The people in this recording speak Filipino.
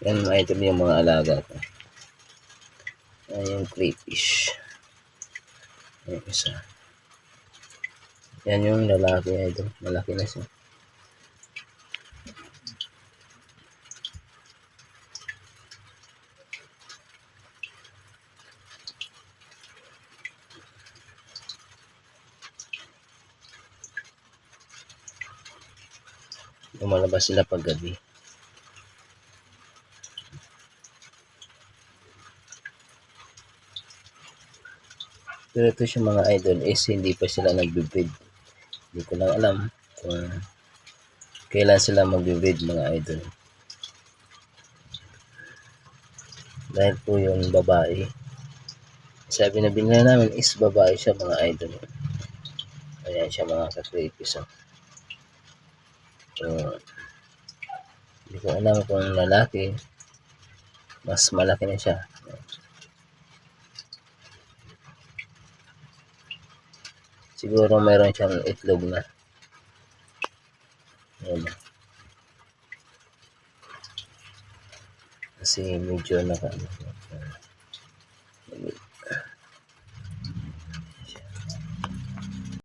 Yan mga idol yung mga alaga ko. Ayan yung crayfish. Ayan isa. Yan yung lalaki idol. Malaki na siya. Lumalabas sila pag gabi. Pero ito siya mga idol is hindi pa sila nagbe-breed. Hindi ko lang alam kung kailan sila magbe-breed mga idol. Dahil po yung babae, sabi na binila namin is babae siya mga idol. Ayan siya mga ka-crayfish. So, hindi ko alam kung lalaki, mas malaki na siya. Siguro mayroon siyang itlog na. Ayan. Kasi medyo